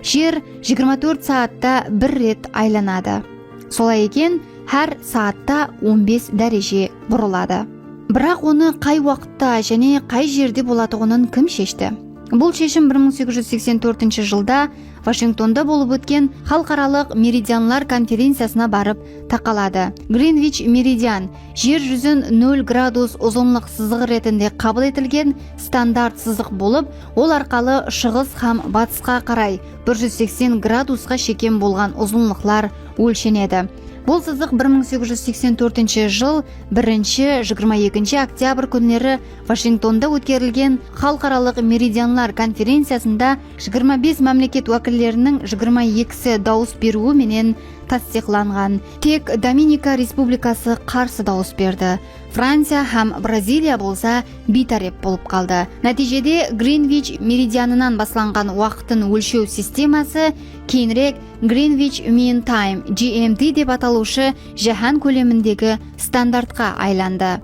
Жер 24 саатта бір рет айланады. Солай екен, әр саатта 15 дәреже бұрылады. Бірақ оны қай уақытта және қай жерде болатығынын кім шешті? Бұл шешім 1884 жылда Вашингтонда болып өткен халықаралық меридианлар конференциясына барып тақалады. Гринвич меридиан жер жүзін 0 градус ұзынлық сызығы ретінде қабыл етілген стандарт сызық болып, ол арқалы шығыс һәм батысқа қарай 180 градусқа шекем болған ұзынлықлар өлшенеді. Бұл сызық 1884 жыл 1-22 октябрь күндері Вашингтонда өткерілген халықаралық меридианлар конференциясында 25 мемлекет уәкілдерінің 22-сі дауыс беруі менен тасдиқланған. Тек Доминика республикасы қарсы дауыс берді. Франция һәм Бразилия болса бейтарап болып қалды. Нәтижеде Гринвич меридианынан басланған уақытын өлшеу системасы кейінірек Greenwich Mean Time (GMT) деп аталушы жаһан көлеміндегі стандартқа айланды.